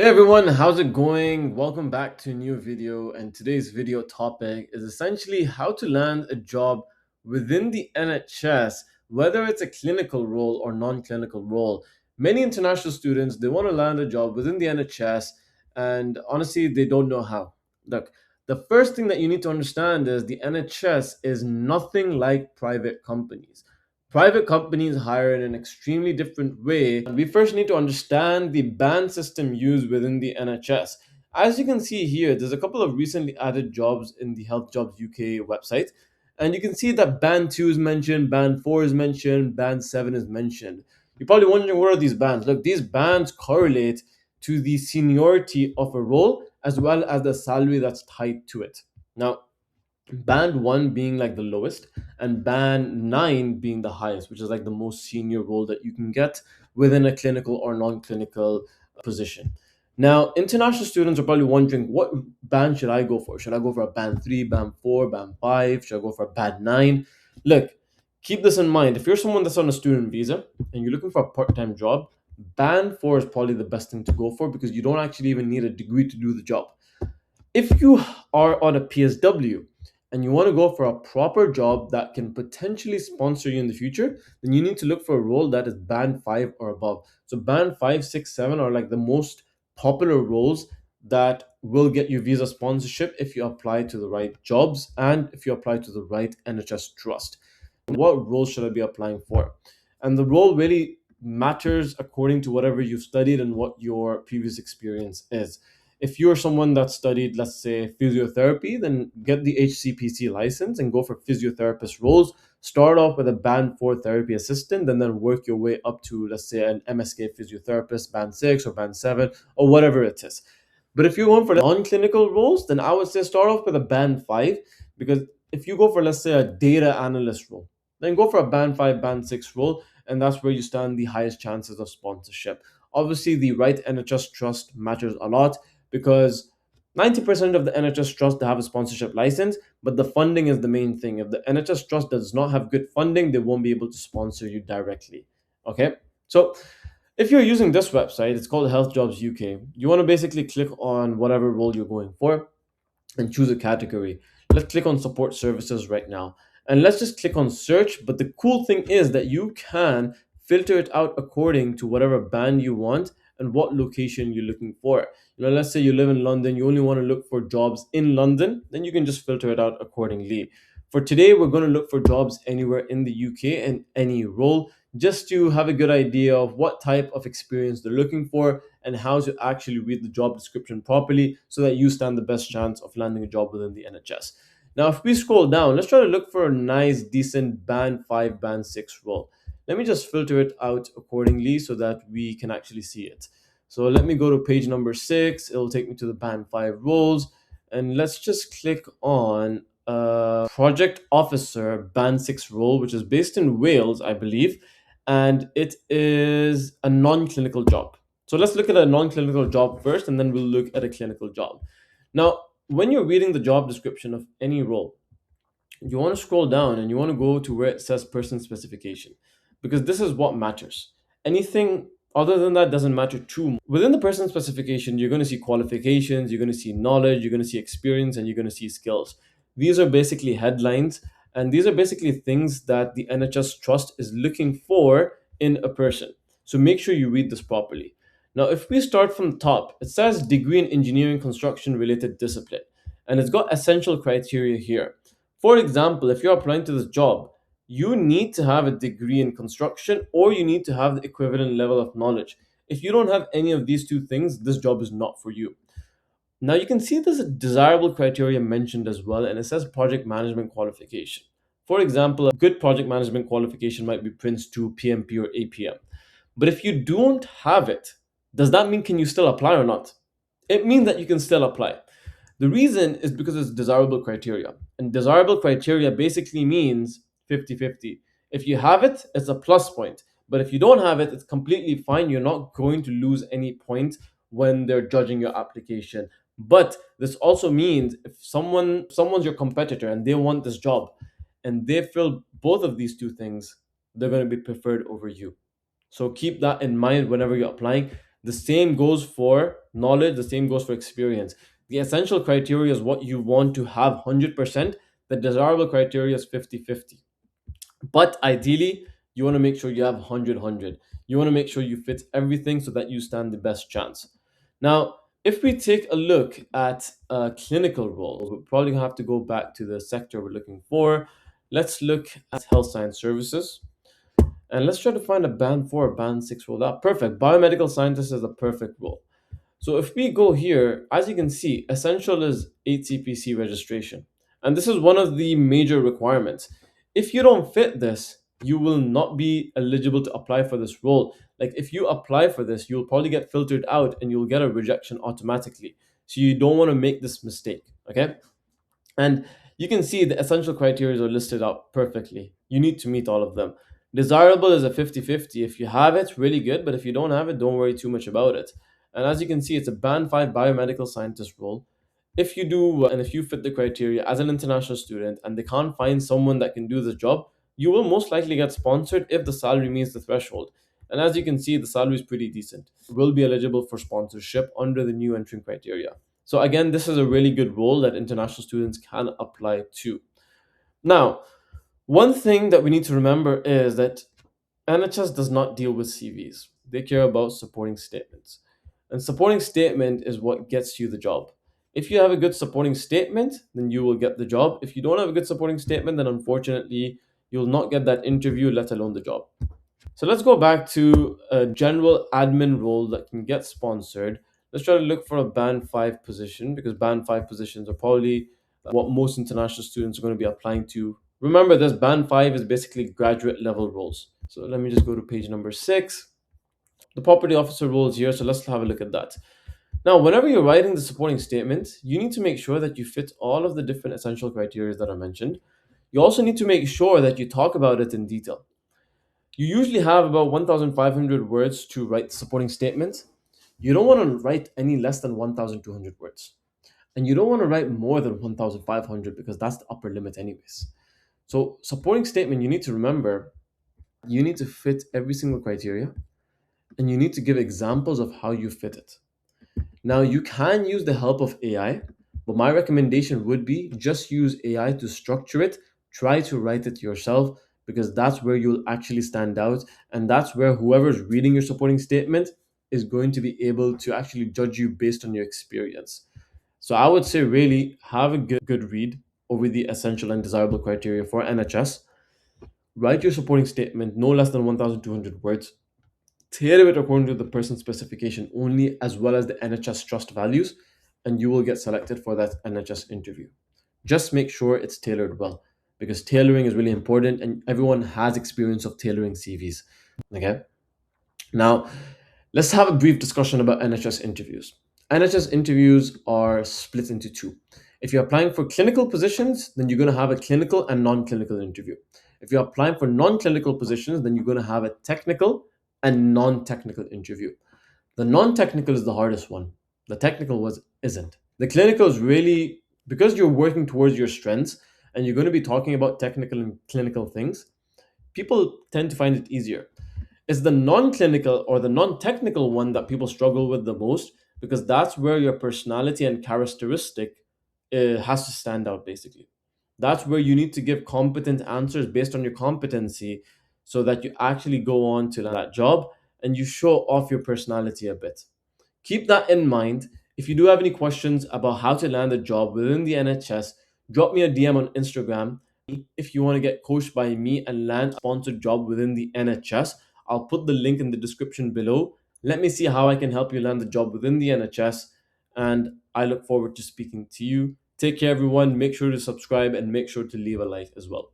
Hey everyone, how's it going? Welcome back to a new video. And today's video topic is essentially how to land a job within the NHS, whether it's a clinical role or non-clinical role. Many international students, they want to land a job within the NHS, and honestly, they don't know how. Look, the first thing that you need to understand is the NHS is nothing like private companies. Private companies hire in an extremely different way. We first need to understand the band system used within the NHS. As you can see here, there's a couple of recently added jobs in the Health Jobs UK website. And you can see that band 2 is mentioned, band 4 is mentioned, band 7 is mentioned. You're probably wondering, what are these bands? Look, these bands correlate to the seniority of a role as well as the salary that's tied to it. Now, band 1 being like the lowest and band 9 being the highest, which is like the most senior role that you can get within a clinical or non-clinical position. Now, international students are probably wondering, what band should I go for? Should I go for a band 3, band 4, band 5? Should I go for a band 9? Look, keep this in mind. If you're someone that's on a student visa and you're looking for a part-time job, band 4 is probably the best thing to go for because you don't actually even need a degree to do the job. If you are on a PSW and you want to go for a proper job that can potentially sponsor you in the future, then you need to look for a role that is band 5 or above. So band 5, 6, 7 are like the most popular roles that will get you visa sponsorship if you apply to the right jobs and if you apply to the right NHS trust. What role should I be applying for? And the role really matters according to whatever you studied and what your previous experience is. If you're someone that studied, let's say, physiotherapy, then get the HCPC license and go for physiotherapist roles. Start off with a band 4 therapy assistant and then work your way up to, let's say, an MSK physiotherapist, band 6 or band 7 or whatever it is. But if you're going for non-clinical roles, then I would say start off with a band 5, because if you go for, let's say, a data analyst role, then go for a band 5, band 6 role, and that's where you stand the highest chances of sponsorship. Obviously, the right NHS trust matters a lot because 90% of the NHS trust they have a sponsorship license, but the funding is the main thing. If the NHS trust does not have good funding, they won't be able to sponsor you directly. Okay, so if you're using this website, it's called Health Jobs UK. You want to basically click on whatever role you're going for and choose a category. Let's click on support services right now. And let's just click on search. But the cool thing is that you can filter it out according to whatever band you want and what location you're looking for. Let's say you live in London, you only want to look for jobs in London, then you can just filter it out accordingly. For today, we're going to look for jobs anywhere in the UK and any role, just to have a good idea of what type of experience they're looking for and how to actually read the job description properly so that you stand the best chance of landing a job within the NHS. Now, if we scroll down, let's try to look for a nice, decent band 5, band 6 role. Let me just filter it out accordingly so that we can actually see it. So let me go to page number 6. It'll take me to the band 5 roles. And let's just click on project officer band 6 role, which is based in Wales, I believe. And it is a non-clinical job. So let's look at a non-clinical job first, and then we'll look at a clinical job. Now, when you're reading the job description of any role, you want to scroll down and you want to go to where it says person specification, because this is what matters. Anything other than that doesn't matter too much. Within the person specification, you're going to see qualifications, you're going to see knowledge, you're going to see experience, and you're going to see skills. These are basically headlines, and these are basically things that the NHS trust is looking for in a person. So make sure you read this properly. Now, if we start from the top, it says degree in engineering construction related discipline, and it's got essential criteria here. For example, if you're applying to this job, you need to have a degree in construction or you need to have the equivalent level of knowledge. If you don't have any of these two things, this job is not for you. Now you can see there's a desirable criteria mentioned as well, and it says project management qualification. For example, a good project management qualification might be Prince 2, PMP, or APM. But if you don't have it, does that mean can you still apply or not? It means that you can still apply. The reason is because it's desirable criteria. And desirable criteria basically means 50-50. If you have it, it's a plus point. But if you don't have it, it's completely fine. You're not going to lose any points when they're judging your application. But this also means if someone's your competitor and they want this job and they fill both of these two things, they're going to be preferred over you. So keep that in mind whenever you're applying. The same goes for knowledge, the same goes for experience. The essential criteria is what you want to have 100%, the desirable criteria is 50-50. But ideally, you want to make sure you have 100. You want to make sure you fit everything so that you stand the best chance. Now, if we take a look at a clinical role, we'll probably have to go back to the sector we're looking for. Let's look at health science services. And let's try to find a band 4 or band 6 role. That perfect. Biomedical scientist is a perfect role. So if we go here, as you can see, essential is ATPC registration. And this is one of the major requirements. If you don't fit this, you will not be eligible to apply for this role. Like if you apply for this, you'll probably get filtered out and you'll get a rejection automatically. So you don't want to make this mistake, okay? And you can see the essential criteria are listed out perfectly. You need to meet all of them. Desirable is a 50-50. If you have it, really good. But if you don't have it, don't worry too much about it. And as you can see, it's a band 5 biomedical scientist role. If you do well and if you fit the criteria as an international student and they can't find someone that can do the job, you will most likely get sponsored if the salary meets the threshold. And as you can see, the salary is pretty decent. You will be eligible for sponsorship under the new entering criteria. So again, this is a really good role that international students can apply to. Now, one thing that we need to remember is that NHS does not deal with CVs. They care about supporting statements. And supporting statement is what gets you the job. If you have a good supporting statement, then you will get the job. If you don't have a good supporting statement, then unfortunately, you'll not get that interview, let alone the job. So let's go back to a general admin role that can get sponsored. Let's try to look for a band 5 position because band 5 positions are probably what most international students are going to be applying to. Remember, this band 5 is basically graduate level roles. So let me just go to page number 6. The property officer role is here, so let's have a look at that. Now, whenever you're writing the supporting statement, you need to make sure that you fit all of the different essential criteria that are mentioned. You also need to make sure that you talk about it in detail. You usually have about 1,500 words to write supporting statements. You don't want to write any less than 1,200 words. And you don't want to write more than 1,500 because that's the upper limit, anyways. So, supporting statement, you need to remember you need to fit every single criteria and you need to give examples of how you fit it. Now, you can use the help of AI, but my recommendation would be just use AI to structure it. Try to write it yourself because that's where you'll actually stand out. And that's where whoever's reading your supporting statement is going to be able to actually judge you based on your experience. So I would say, really have a good read over the essential and desirable criteria for NHS. Write your supporting statement no less than 1,200 words. Tailor it according to the person's specification only, as well as the NHS trust values, and you will get selected for that NHS interview. Just make sure it's tailored well, because tailoring is really important, and everyone has experience of tailoring CVs. Okay. Now, let's have a brief discussion about NHS interviews. NHS interviews are split into two. If you're applying for clinical positions, then you're going to have a clinical and non clinical interview. If you're applying for non clinical positions, then you're going to have a technical and non technical interview. The non technical is the hardest one, the technical was isn't. The clinical is really because you're working towards your strengths and you're going to be talking about technical and clinical things, people tend to find it easier. It's the non-clinical or the non-technical one that people struggle with the most because that's where your personality and characteristic has to stand out basically. That's where you need to give competent answers based on your competency so that you actually go on to that job and you show off your personality a bit. Keep that in mind. If you do have any questions about how to land a job within the NHS, drop me a DM on Instagram. If you want to get coached by me and land a sponsored job within the NHS, I'll put the link in the description below. Let me see how I can help you land a job within the NHS. And I look forward to speaking to you. Take care, everyone. Make sure to subscribe and make sure to leave a like as well.